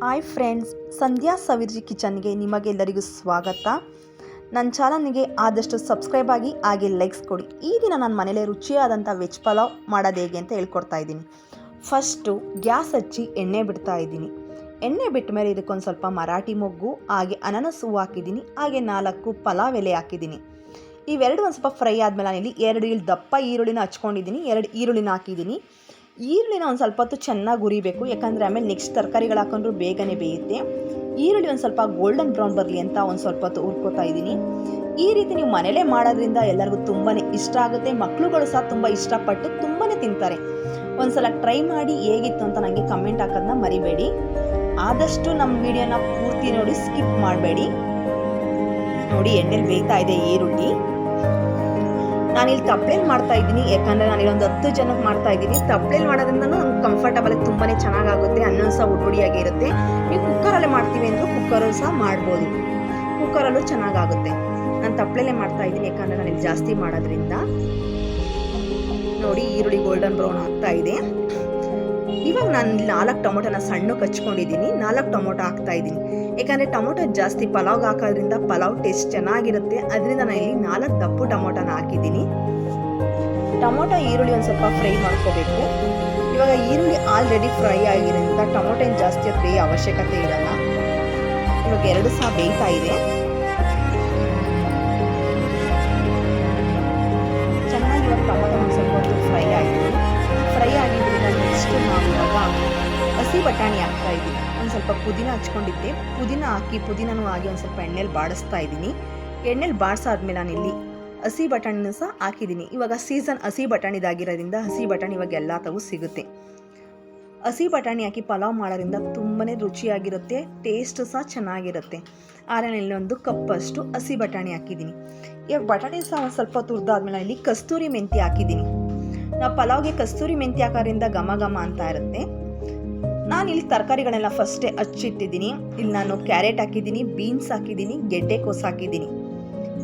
Hi friends, ಸಂಧ್ಯಾ ಸವಿರ್ಜಿ ಕಿಚನ್ಗೆ ನಿಮಗೆಲ್ಲರಿಗೂ ಸ್ವಾಗತ. ನನ್ನ ಚಾನಲ್ಗೆ ಆದಷ್ಟು ಸಬ್ಸ್ಕ್ರೈಬ್ ಆಗಿ ಹಾಗೆ ಲೈಕ್ಸ್ ಕೊಡಿ. ಈ ದಿನ ನನ್ನ ಮನೇಲಿ ರುಚಿಯಾದಂಥ ವೆಜ್ ಪಲಾವ್ ಮಾಡೋದು ಹೇಗೆ ಅಂತ ಹೇಳ್ಕೊಡ್ತಾ ಇದ್ದೀನಿ. ಫಸ್ಟು ಗ್ಯಾಸ್ ಹಚ್ಚಿ ಎಣ್ಣೆ ಬಿಡ್ತಾ ಇದ್ದೀನಿ. ಎಣ್ಣೆ ಬಿಟ್ಟ ಮೇಲೆ ಇದಕ್ಕೊಂದು ಸ್ವಲ್ಪ ಮರಾಠಿ ಮೊಗ್ಗು ಹಾಗೆ ಅನಾನಸ್ ಹೂವು ಹಾಕಿದ್ದೀನಿ. ಹಾಗೆ 4 ಪಲಾವ್ ಎಲೆ ಹಾಕಿದ್ದೀನಿ. ಇವೆರಡು ಒಂದು ಸ್ವಲ್ಪ ಫ್ರೈ ಆದಮೇಲೆ ನಾನಿಲ್ಲಿ 2 ದಪ್ಪ ಈರುಳ್ಳಿನ ಹಚ್ಕೊಂಡಿದ್ದೀನಿ. 2 ಈರುಳ್ಳಿನ ಹಾಕಿದ್ದೀನಿ. ಈರುಳ್ಳಿನ ಒಂದು ಸ್ವಲ್ಪ ಹೊತ್ತು ಚೆನ್ನಾಗಿ ಉರಿಬೇಕು, ಯಾಕಂದರೆ ಆಮೇಲೆ ನೆಕ್ಸ್ಟ್ ತರಕಾರಿಗಳು ಹಾಕೊಂಡ್ರು ಬೇಗನೆ ಬೇಯುತ್ತೆ. ಈರುಳ್ಳಿ ಒಂದು ಸ್ವಲ್ಪ ಗೋಲ್ಡನ್ ಬ್ರೌನ್ ಬರಲಿ ಅಂತ ಒಂದು ಸ್ವಲ್ಪ ಹೊತ್ತು ಹುರ್ಕೋತಾ ಇದ್ದೀನಿ. ಈ ರೀತಿ ನೀವು ಮನೇಲೇ ಮಾಡೋದ್ರಿಂದ ಎಲ್ಲರಿಗೂ ತುಂಬಾ ಇಷ್ಟ ಆಗುತ್ತೆ. ಮಕ್ಕಳುಗಳು ಸಹ ತುಂಬ ಇಷ್ಟಪಟ್ಟು ತುಂಬಾ ತಿಂತಾರೆ. ಒಂದು ಸಲ ಟ್ರೈ ಮಾಡಿ ಹೇಗಿತ್ತು ಅಂತ ನನಗೆ ಕಮೆಂಟ್ ಹಾಕೋದನ್ನ ಮರಿಬೇಡಿ. ಆದಷ್ಟು ನಮ್ಮ ವಿಡಿಯೋನ ಪೂರ್ತಿ ನೋಡಿ, ಸ್ಕಿಪ್ ಮಾಡಬೇಡಿ. ನೋಡಿ, ಎಣ್ಣೆಲಿ ಬೇಯ್ತಾ ಇದೆ ಈರುಳ್ಳಿ. ನಾನಿಲ್ಲಿ ತಪ್ಪಲೇಲಿ ಮಾಡ್ತಾ ಇದ್ದೀನಿ, ಯಾಕಂದರೆ ನಾನಿಲ್ಲಿ ಒಂದು 10 ಜನಕ್ಕೆ ಮಾಡ್ತಾ ಇದ್ದೀನಿ. ತಪ್ಪಲೇಲಿ ಮಾಡೋದ್ರಿಂದ ನಂಗೆ ಕಂಫರ್ಟಬಲ್ ತುಂಬಾ ಚೆನ್ನಾಗಾಗುತ್ತೆ. ಅನ್ನ ಸಹ ಉಡುಡಿಯಾಗಿ ಇರುತ್ತೆ. ನೀವು ಕುಕ್ಕರಲ್ಲೇ ಮಾಡ್ತೀವಿ ಅಂದರೂ ಕುಕ್ಕರಲ್ಲಿ ಸಹ ಮಾಡ್ಬೋದು, ಕುಕ್ಕರಲ್ಲೂ ಚೆನ್ನಾಗಾಗುತ್ತೆ. ನಾನು ತಪ್ಪಲೇಲೆ ಮಾಡ್ತಾ ಇದ್ದೀನಿ, ಯಾಕಂದರೆ ನಾನಿಲ್ಲಿ ಜಾಸ್ತಿ ಮಾಡೋದ್ರಿಂದ. ನೋಡಿ, ಈರುಳ್ಳಿ ಗೋಲ್ಡನ್ ಬ್ರೌನ್ ಆಗ್ತಾ ಇದೆ. ಇವಾಗ ನಾನು 4 ಟೊಮೊಟೊನ ಸಣ್ಣಕ್ಕೆ ಹಚ್ಕೊಂಡಿದ್ದೀನಿ. 4 ಟೊಮೊಟೊ ಹಾಕ್ತಾ ಇದ್ದೀನಿ, ಯಾಕಂದರೆ ಟೊಮೊಟೊ ಜಾಸ್ತಿ ಪಲಾವ್ಗೆ ಹಾಕೋದ್ರಿಂದ ಪಲಾವ್ ಟೇಸ್ಟ್ ಚೆನ್ನಾಗಿರುತ್ತೆ. ಅದರಿಂದ ನಾನು ಇಲ್ಲಿ 4 ದಪ್ಪು ಟೊಮೊಟೊನ ಹಾಕಿದ್ದೀನಿ. ಟೊಮೊಟೊ ಈರುಳ್ಳಿ ಒಂದು ಸ್ವಲ್ಪ ಫ್ರೈ ಮಾಡ್ಕೋಬೇಕು. ಇವಾಗ ಈರುಳ್ಳಿ ಆಲ್ರೆಡಿ ಫ್ರೈ ಆಗಿರೋದ್ರಿಂದ ಟೊಮೊಟೊ ಏನು ಜಾಸ್ತಿ ಹೊತ್ತು ಬೇಯೋ ಅವಶ್ಯಕತೆ ಇರಲ್ಲ. ಇವಾಗ 2 ಸಹ ಬೇಯ್ತಾ ಇದೆ. ಚೆನ್ನಾಗಿ ಇವಾಗ ಟೊಮೊಟೊ ಒಂದು ಸ್ವಲ್ಪ ಹೊತ್ತು ಫ್ರೈ ಆಗಿದೆ. ಫ್ರೈ ಆಗಿದ್ದರಿಂದ ನೆಕ್ಸ್ಟ್ ನಾವು ಇವಾಗ ಹಸಿ ಬಟಾಣಿ ಹಾಕ್ತಾ ಇದ್ದೀನಿ. ಒಂದು ಸ್ವಲ್ಪ ಪುದೀನ ಹಚ್ಕೊಂಡಿದ್ದೆ, ಪುದೀನ ಹಾಕಿ ಪುದೀನೂ ಹಾಕಿ ಒಂದು ಸ್ವಲ್ಪ ಎಣ್ಣೆಲಿ ಬಾಡಿಸ್ತಾ ಇದ್ದೀನಿ. ಎಣ್ಣೆಲಿ ಬಾಡಿಸಾದ್ಮೇಲೆ ನಾನಿಲ್ಲಿ ಹಸಿ ಬಟಾಣಿನೂ ಸಹ ಹಾಕಿದ್ದೀನಿ. ಇವಾಗ ಸೀಸನ್ ಹಸಿ ಬಟಾಣಿದಾಗಿರೋದ್ರಿಂದ ಹಸಿ ಬಟಾಣಿ ಇವಾಗ ಎಲ್ಲ ತಗೂ ಸಿಗುತ್ತೆ. ಹಸಿ ಬಟಾಣಿ ಹಾಕಿ ಪಲಾವ್ ಮಾಡೋದ್ರಿಂದ ತುಂಬಾ ರುಚಿಯಾಗಿರುತ್ತೆ, ಟೇಸ್ಟ್ ಸಹ ಚೆನ್ನಾಗಿರುತ್ತೆ. ಆದ್ರೆ ಇಲ್ಲೊಂದು ಕಪ್ಪಷ್ಟು ಹಸಿ ಬಟಾಣಿ ಹಾಕಿದ್ದೀನಿ. ಇವಾಗ ಬಟಾಣಿ ಸಹ ಒಂದು ಸ್ವಲ್ಪ ತುರಿದಾದ್ಮೇಲೆ ಇಲ್ಲಿ ಕಸ್ತೂರಿ ಮೆಂತ್ಯ ಹಾಕಿದ್ದೀನಿ. ನಾವು ಪಲಾವ್ಗೆ ಕಸ್ತೂರಿ ಮೆಂತ್ಯ ಹಾಕೋದ್ರಿಂದ ಘಮ ಘಮ ಅಂತ ಇರುತ್ತೆ. ನಾನಿಲ್ಲಿ ತರಕಾರಿಗಳೆಲ್ಲ ಫಸ್ಟೇ ಹಚ್ಚಿಟ್ಟಿದ್ದೀನಿ. ಇಲ್ಲಿ ನಾನು ಕ್ಯಾರೆಟ್ ಹಾಕಿದ್ದೀನಿ, ಬೀನ್ಸ್ ಹಾಕಿದ್ದೀನಿ, ಗೆಡ್ಡೆಕೋಸು ಹಾಕಿದ್ದೀನಿ.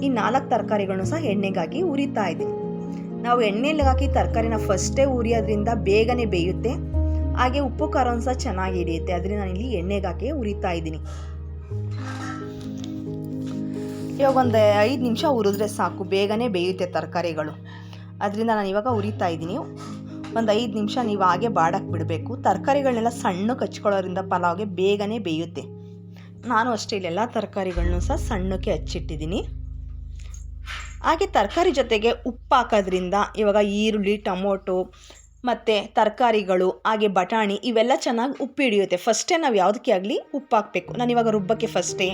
ಈ 4 ತರಕಾರಿಗಳನ್ನು ಸಹ ಎಣ್ಣೆಗೆ ಹಾಕಿ ಉರಿತಾ ಇದ್ದೀನಿ. ನಾವು ಎಣ್ಣೆಗೆ ಹಾಕಿ ತರಕಾರಿನ ಫಸ್ಟೇ ಉರಿಯೋದ್ರಿಂದ ಬೇಗನೆ ಬೇಯುತ್ತೆ. ಹಾಗೆ ಉಪ್ಪು ಖಾರವನ್ನು ಸಹ ಚೆನ್ನಾಗಿ ಹಿಡಿಯುತ್ತೆ. ಅದರಿಂದ ನಾನಿಲ್ಲಿ ಎಣ್ಣೆಗೆ ಹಾಕಿ ಉರಿತಾ ಇದ್ದೀನಿ. ಇವಾಗ ಒಂದು 5 ನಿಮಿಷ ಉರಿದ್ರೆ ಸಾಕು, ಬೇಗನೆ ಬೇಯುತ್ತೆ ತರಕಾರಿಗಳು. ಅದರಿಂದ ನಾನು ಇವಾಗ ಉರಿತಾ ಇದ್ದೀನಿ. ಒಂದು 5 ನಿಮಿಷ ನೀವು ಹಾಗೆ ಬಾಡಕ್ಕೆ ಬಿಡಬೇಕು. ತರಕಾರಿಗಳನ್ನೆಲ್ಲ ಸಣ್ಣಕ್ಕೆ ಹಚ್ಕೊಳ್ಳೋದ್ರಿಂದ ಪಲಾವ್ಗೆ ಬೇಗನೆ ಬೇಯುತ್ತೆ. ನಾನು ಅಷ್ಟೇ ಇಲ್ಲೆಲ್ಲ ತರಕಾರಿಗಳನ್ನೂ ಸಹ ಸಣ್ಣಕ್ಕೆ ಹಚ್ಚಿಟ್ಟಿದ್ದೀನಿ. ಹಾಗೆ ತರಕಾರಿ ಜೊತೆಗೆ ಉಪ್ಪು ಹಾಕೋದ್ರಿಂದ ಇವಾಗ ಈರುಳ್ಳಿ, ಟೊಮೊಟೊ ಮತ್ತು ತರಕಾರಿಗಳು ಹಾಗೆ ಬಟಾಣಿ ಇವೆಲ್ಲ ಚೆನ್ನಾಗಿ ಉಪ್ಪು ಹಿಡಿಯುತ್ತೆ. ಫಸ್ಟೇ ನಾವು ಯಾವುದಕ್ಕೆ ಆಗಲಿ ಉಪ್ಪು ಹಾಕಬೇಕು. ನಾನು ಇವಾಗ ರುಬ್ಬಕ್ಕೆ ಫಸ್ಟೇ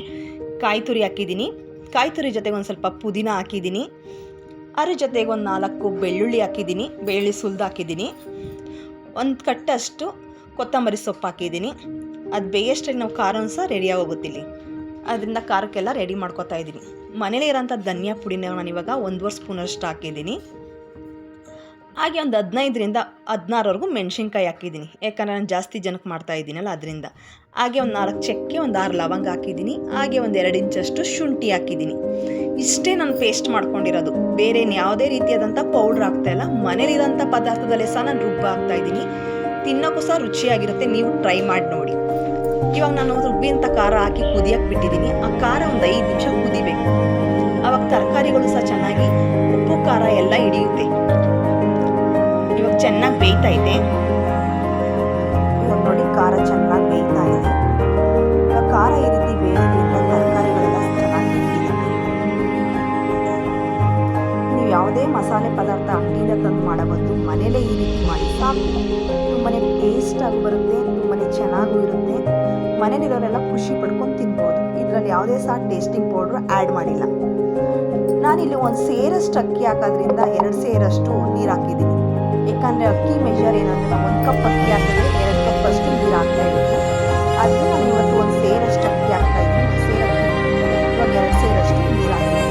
ಕಾಯಿ ತುರಿ ಹಾಕಿದ್ದೀನಿ. ಕಾಯಿ ತುರಿ ಜೊತೆಗೆ ಒಂದು ಸ್ವಲ್ಪ ಪುದೀನ ಹಾಕಿದ್ದೀನಿ. ಅದ್ರ ಜೊತೆಗೆ ಒಂದು 4 ಬೆಳ್ಳುಳ್ಳಿ ಹಾಕಿದ್ದೀನಿ, ಬೆಳ್ಳುಳ್ಳಿ ಸುಲಿದು ಹಾಕಿದ್ದೀನಿ. ಒಂದು ಕಟ್ಟಷ್ಟು ಕೊತ್ತಂಬರಿ ಸೊಪ್ಪು ಹಾಕಿದ್ದೀನಿ. ಅದು ಬೇಯಷ್ಟರಲ್ಲಿ ನಾವು ಖಾರನೂ ಸಹ ರೆಡಿಯಾಗಿ ಹೋಗುತ್ತಿಲ್ಲಿ. ಅದರಿಂದ ಖಾರಕ್ಕೆಲ್ಲ ರೆಡಿ ಮಾಡ್ಕೊತಾ ಇದ್ದೀನಿ. ಮನೇಲಿ ಇರೋಂಥ ಧನಿಯಾ ಪುಡಿನ ನಾನು ಇವಾಗ 1.5 ಸ್ಪೂನಷ್ಟು ಹಾಕಿದ್ದೀನಿ. ಹಾಗೆ ಒಂದು 15ರಿಂದ 16ವರೆಗೂ ಮೆಣಸಿನ್ಕಾಯಿ ಹಾಕಿದ್ದೀನಿ, ಯಾಕಂದರೆ ನಾನು ಜಾಸ್ತಿ ಜನಕ್ಕೆ ಮಾಡ್ತಾ ಇದ್ದೀನಲ್ಲ ಅದರಿಂದ. ಹಾಗೆ ಒಂದು 4 ಚಕ್ಕೆ, ಒಂದು 6 ಲವಂಗ ಹಾಕಿದ್ದೀನಿ. ಹಾಗೆ ಒಂದು 2 ಇಂಚಷ್ಟು ಶುಂಠಿ ಹಾಕಿದ್ದೀನಿ. ಇಷ್ಟೇ ನಾನು ಪೇಸ್ಟ್ ಮಾಡ್ಕೊಂಡಿರೋದು, ಬೇರೆ ಯಾವುದೇ ರೀತಿಯಾದಂಥ ಪೌಡ್ರ್ ಹಾಕ್ತಾಯಿಲ್ಲ. ಮನೇಲಿರೋಂಥ ಪದಾರ್ಥದಲ್ಲೇ ಸಹ ನಾನು ರುಬ್ಬ ಹಾಕ್ತಾಯಿದ್ದೀನಿ. ತಿನ್ನೋಕ್ಕೂ ಸಹ ರುಚಿಯಾಗಿರುತ್ತೆ, ನೀವು ಟ್ರೈ ಮಾಡಿ ನೋಡಿ. ಇವಾಗ ನಾನು ರುಬ್ಬಿಂಥ ಖಾರ ಹಾಕಿ ಕುದಿಯಕ್ಕೆ ಬಿಟ್ಟಿದ್ದೀನಿ. ಆ ಖಾರ ಒಂದು 5 ನಿಮಿಷ ಕುದಿಬೇಕು. ಆವಾಗ ತರಕಾರಿಗಳು ಸಹ ಚೆನ್ನಾಗಿ ಉಪ್ಪು ಖಾರ ಎಲ್ಲ ಹಿಡಿಯುತ್ತೆ. ಇವಾಗ ಚೆನ್ನಾಗಿ ಬೇಯ್ತಾ ಇದೆ. ಇವಾಗ ನೋಡಿ, ಖಾರ ಚೆನ್ನಾಗಿ ಬೇಯ್ತಾ ಇದೆ. ಇವಾಗ ಖಾರ ಈ ರೀತಿ ಬೇಯೋದ್ರಿಂದ ತರಕಾರಿಗಳೆಲ್ಲ ಚೆನ್ನಾಗಿ ಬೇಯ್ತಿದೆ. ನೀವು ಯಾವುದೇ ಮಸಾಲೆ ಪದಾರ್ಥ ಅಂಗಡಿಯಿಂದ ತಂದು ಮಾಡಬಹುದು, ಮನೇಲೇ ಈ ರೀತಿ ಮಾಡಿ ಸಾಕು. ತುಂಬಾ ಟೇಸ್ಟಾಗಿ ಬರುತ್ತೆ, ತುಂಬಾ ಚೆನ್ನಾಗೂ ಇರುತ್ತೆ. ಮನೇಲಿರೋರೆಲ್ಲ ಖುಷಿ ಪಡ್ಕೊಂಡು ತಿನ್ಬೋದು. ಇದರಲ್ಲಿ ಯಾವುದೇ ಸಹ ಟೇಸ್ಟಿಂಗ್ ಪೌಡ್ರ್ ಆ್ಯಡ್ ಮಾಡಿಲ್ಲ. ನಾನಿಲ್ಲಿ 1 ಸೇರಷ್ಟು ಅಕ್ಕಿ ಹಾಕೋದ್ರಿಂದ 2 ಸೇರಷ್ಟು ನೀರು ಹಾಕಿದ್ದೀನಿ. ಯಾಕಂದರೆ ಅಕ್ಕಿ ಮೆಷರ್ ಏನಂದರೆ 1 ಕಪ್ ಅಕ್ಕಿ ಹಾಕಿದ್ರೆ 2 ಕಪ್ ಅಷ್ಟು ನೀರು ಹಾಕ್ತಾ ಇದ್ದೀನಿ. ಆದರೆ ನಾನು ಇವತ್ತು 1 ಸೇರಷ್ಟು ಅಕ್ಕಿ ಹಾಕ್ತಾ ಇದ್ದೀನಿ. ಇವಾಗ 2 ಸೇರಷ್ಟು ನೀರು ಹಾಕಿದ್ದೀನಿ.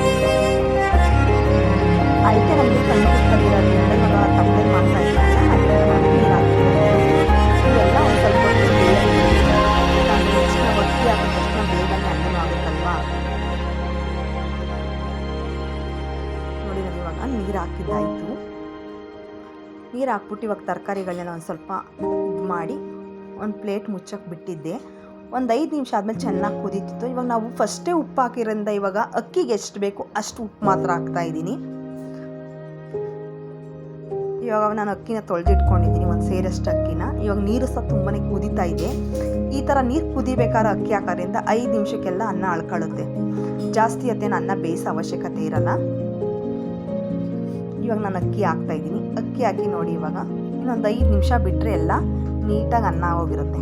ಅದಕ್ಕೆ ನಮಗೆ ಕಣ್ಣು ಕಲಿಯೋದ್ರಿಂದ ಇವಾಗ ತಪ್ಪಲೆ ಮಾಡ್ತಾ ಇದ್ದೀನಲ್ಲ, ಅದರಿಂದ ನಾನು ನೀರು ಹಾಕ್ತೀನಿ. ಇವೆಲ್ಲ ಒಂದು ಸ್ವಲ್ಪ ಹೊತ್ತು ಬೇಯಕ್ಕೆ, ಯಾಕಂದರೆ ನೆಕ್ಸ್ಟ್ ನಾವು ಅಕ್ಕಿ ಹಾಕಿದ ತಕ್ಷಣ ಬೇಗನೆ ಅನ್ನನೂ ಆಗುತ್ತಲ್ವಾ. ನೋಡಿ, ನಾನು ಇವಾಗ ನೀರು ಹಾಕಿದ್ದಾಯಿತು. ನೀರು ಹಾಕ್ಬಿಟ್ಟು ಇವಾಗ ತರಕಾರಿಗಳನ್ನೆಲ್ಲ ಒಂದು ಸ್ವಲ್ಪ ಇದು ಮಾಡಿ ಒಂದು ಪ್ಲೇಟ್ ಮುಚ್ಚಕ್ಕೆ ಬಿಟ್ಟಿದ್ದೆ. ಒಂದು 5 ನಿಮಿಷ ಆದಮೇಲೆ ಚೆನ್ನಾಗಿ ಕುದೀತಿತ್ತು. ಇವಾಗ ನಾವು ಫಸ್ಟೇ ಉಪ್ಪು ಹಾಕಿರೋದ್ರಿಂದ ಇವಾಗ ಅಕ್ಕಿಗೆ ಎಷ್ಟು ಬೇಕು ಅಷ್ಟು ಉಪ್ಪು ಮಾತ್ರ ಹಾಕ್ತಾಯಿದ್ದೀನಿ. ಇವಾಗ ನಾನು ಅಕ್ಕಿನ ತೊಳೆದಿಟ್ಕೊಂಡಿದ್ದೀನಿ, ಒಂದು ಸೇರಷ್ಟು ಅಕ್ಕಿನ. ಇವಾಗ ನೀರು ಸಹ ತುಂಬಾ ಕುದೀತಾ ಇದೆ. ಈ ಥರ ನೀರು ಕುದಿಬೇಕಾದ್ರೆ ಅಕ್ಕಿ ಹಾಕೋದ್ರಿಂದ 5 ನಿಮಿಷಕ್ಕೆಲ್ಲ ಅನ್ನ ಅಳ್ಕೊಳ್ಳುತ್ತೆ. ಜಾಸ್ತಿ ಹೊತ್ತೇನು ಅನ್ನ ಬೇಯಿಸೋ ಅವಶ್ಯಕತೆ ಇರಲ್ಲ. ಇವಾಗ ನಾನು ಅಕ್ಕಿ ಹಾಕ್ತಾಯಿದ್ದೀನಿ. ಅಕ್ಕಿ ಹಾಕಿ ನೋಡಿ, ಇವಾಗ ಇನ್ನೊಂದು 5 ನಿಮಿಷ ಬಿಟ್ಟರೆ ಎಲ್ಲ ನೀಟಾಗಿ ಅನ್ನ ಹೋಗಿರುತ್ತೆ.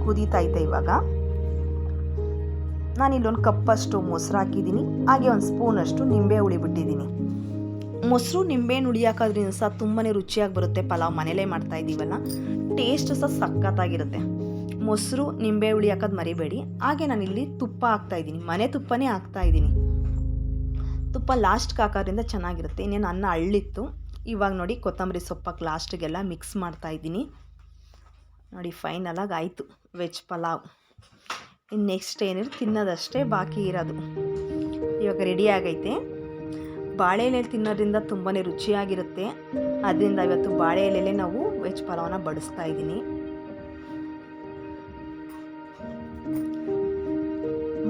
ಕುದೀತೈತೆ. ಇವಾಗ ನಾನಿಲ್ಲೊಂದು ಕಪ್ಪಷ್ಟು ಮೊಸರು ಹಾಕಿದ್ದೀನಿ, ಹಾಗೆ ಒಂದು ಸ್ಪೂನಷ್ಟು ನಿಂಬೆ ಹುಳಿ ಬಿಟ್ಟಿದ್ದೀನಿ. ಮೊಸರು ನಿಂಬೆಹಣ್ಣು ಹುಳಿ ಹಾಕೋದ್ರಿಂದ ಸಹ ತುಂಬಾ ರುಚಿಯಾಗಿ ಬರುತ್ತೆ. ಪಲಾವ್ ಮನೇಲೇ ಮಾಡ್ತಾ ಇದ್ದೀವಲ್ಲ, ಟೇಸ್ಟ್ ಸಹ ಸಖತ್ತಾಗಿರುತ್ತೆ. ಮೊಸರು ನಿಂಬೆ ಹುಳಿ ಹಾಕೋದು ಮರಿಬೇಡಿ. ಹಾಗೆ ನಾನಿಲ್ಲಿ ತುಪ್ಪ ಹಾಕ್ತಾಯಿದ್ದೀನಿ, ಮನೆ ತುಪ್ಪನೇ ಹಾಕ್ತಾಯಿದ್ದೀನಿ. ತುಪ್ಪ ಲಾಸ್ಟ್ಗೆ ಹಾಕೋದ್ರಿಂದ ಚೆನ್ನಾಗಿರುತ್ತೆ. ಇನ್ನೇನು ಅನ್ನ ಅಳ್ಳಿತ್ತು. ಇವಾಗ ನೋಡಿ ಕೊತ್ತಂಬರಿ ಸೊಪ್ಪಾಗಿ ಲಾಸ್ಟಿಗೆಲ್ಲ ಮಿಕ್ಸ್ ಮಾಡ್ತಾಯಿದ್ದೀನಿ. ನೋಡಿ ಫೈನಲಾಗಿ ಆಯಿತು ವೆಜ್ ಪಲಾವ್. ಇನ್ನು ನೆಕ್ಸ್ಟ್ ಏನಿರು ತಿನ್ನೋದಷ್ಟೇ ಬಾಕಿ ಇರೋದು. ಇವಾಗ ರೆಡಿ ಆಗೈತೆ. ಬಾಳೆ ಎಲೆಯಲ್ಲಿ ತಿನ್ನೋದ್ರಿಂದ ತುಂಬಾ ರುಚಿಯಾಗಿರುತ್ತೆ. ಅದರಿಂದ ಇವತ್ತು ಬಾಳೆ ಎಲೆಯಲ್ಲೇ ನಾವು ವೆಜ್ ಪಲಾವ್ನ ಬಡಿಸ್ತಾ ಇದ್ದೀನಿ.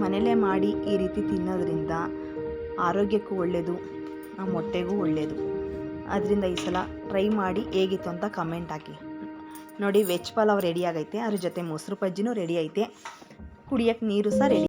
ಮನೇಲೇ ಮಾಡಿ ಈ ರೀತಿ ತಿನ್ನೋದ್ರಿಂದ ಆರೋಗ್ಯಕ್ಕೂ ಒಳ್ಳೆಯದು, ನಮ್ಮ ಹೊಟ್ಟೆಗೂ ಒಳ್ಳೆಯದು. ಅದರಿಂದ ಈ ಸಲ ಟ್ರೈ ಮಾಡಿ ಹೇಗಿತ್ತು ಅಂತ ಕಮೆಂಟ್ ಹಾಕಿ. ನೋಡಿ ವೆಜ್ ಪಲಾವ್ ರೆಡಿ ಆಗೈತೆ. ಅದ್ರ ಜೊತೆ ಮೊಸರು ಬಜ್ಜಿನೂ ರೆಡಿ ಐತೆ. ಕುಡಿಯೋಕ್ಕೆ ನೀರು ಸಹ ರೆಡಿ.